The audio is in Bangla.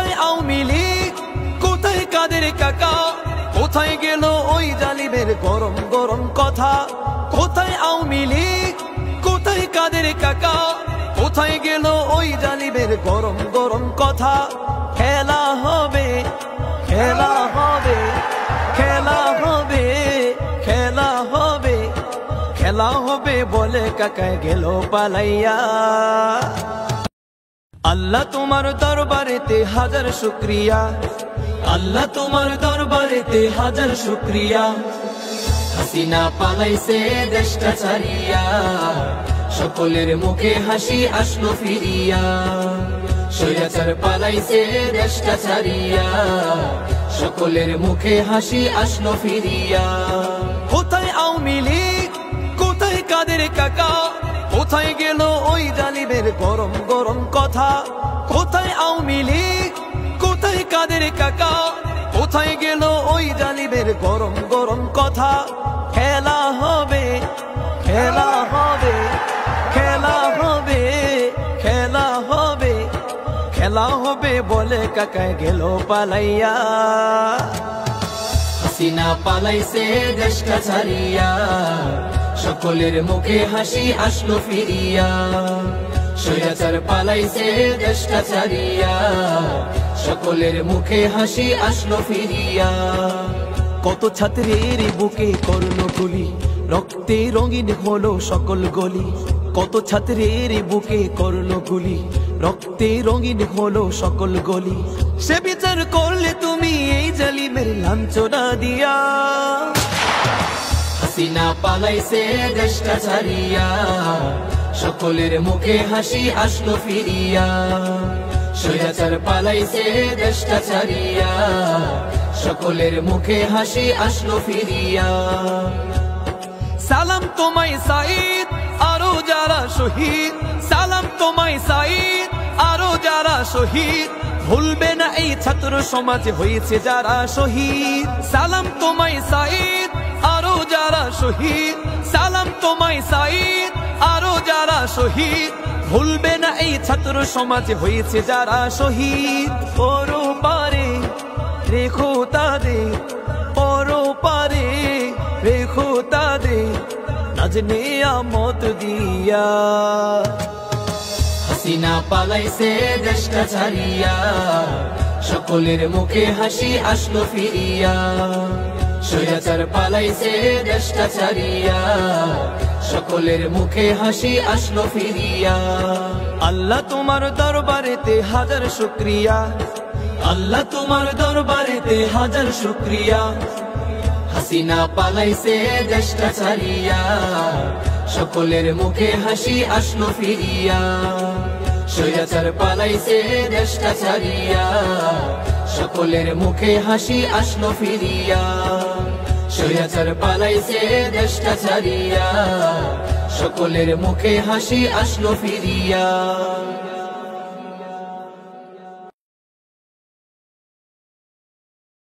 কোথায় আওয়ামী লীগ, কোথায় কাদের কাকা, কোথায় গেল ওই জালিমের গরম গরম কথা। কোথায় আওয়ামী লীগ, কোথায় কাদের কাকা, কোথায় গেল ওই জালিমের গরম গরম কথা। খেলা হবে, খেলা হবে, খেলা হবে, খেলা হবে, খেলা হবে বলে কাকায় গেল পালাইয়া। আল্লাহ তোমার দরবারেতে হাজার শুকরিয়া, আল্লাহ তোমার দরবারেতে হাজার শুকরিয়া। হাসিনা পালাইছে দেশটা ছাড়িয়া, সকলের মুখে হাসি আসলো ফিরিয়া। স্বৈরাচার পালাইছে দেশটা ছাড়িয়া, সকলের মুখে হাসি আসলো ফিরিয়া। কোথায় আওয়ামী লীগ, কোথায় কাদের কাকা, কোথায় গেল ওই জালিমের গরম গরম কথা। কোথায় আওয়ামী লীগ, কোথায় কাদের কাকা, কোথায় গেল ওই জালিমের গরম গরম কথা। খেলা হবে, খেলা হবে, খেলা হবে, খেলা হবে, খেলা হবে বলে কাকায় গেল পালাইয়া। হাসিনা পালাইছে দেশটা ছাড়িয়া, সকলের মুখে হাসি আসলো ফিরিয়া। স্বৈরাচার পালাইছে দেশটা ছাড়িয়া, সকলের মুখে হাসি আসলো ফিরিয়া। কত ছাত্রের বুকে করলো গুলি, রক্তে রঙিন হলো সকল গলি। কত ছাত্রের বুকে করলো গুলি, রক্তে রঙিন হলো সকল গলি। সে বিচার করলে তুমি এই জালিমের লাঞ্ছনা দিয়া। হাসিনা পালাইছে দেশটা ছাড়িয়া, সকলের মুখে হাসি আসলো ফিরিয়া। স্বৈরাচার পালাইছে দেশটা ছাড়িয়া, সকলের মুখে হাসি আসলো ফিরিয়া। সালাম তোমায় সাঈদ, আরো যারা শহীদ, সালাম তোমায় সাঈদ, আরো যারা শহীদ। ভুলবে না এই ছাত্র সমাজে হয়েছে যারা শহীদ। সালাম তোমায় সাঈদ, আরো যারা শহীদ, সালাম তোমায় সাঈদ, আরো যারা শহীদ। ভুলবে না এই ছাত্র সমাজে হয়েছে যারা শহীদ। ওরো পারে রেখো তাদের, ওরো পারে রেখো তাদের, নাজ নিয়ামত দিয়া। হাসিনা পালাইছে দেশটা ছাড়িয়া, সকলের মুখে হাসি আসলো ফিরিয়া। স্বৈরাচার পালাইছে দেশটা ছাড়িয়া, সকলের মুখে হাসি আসলো ফিরিয়া। আল্লাহ তোমার দরবারেতে হাজার শুকরিয়া, আল্লাহ তোমার দরবারেতে হাজার শুকরিয়া। হাসিনা পালাইছে দেশটা ছাড়িয়া, সকলের মুখে হাসি আসলো ফিরিয়া। স্বৈরাচার পালাইছে দেশটা ছাড়িয়া, সকলের মুখে হাসি আসলো ফিরিয়া। স্বৈরাচার পালাইছে দেশটা ছাড়িয়া, সকলের মুখে হাসি আসলো ফিরিয়া।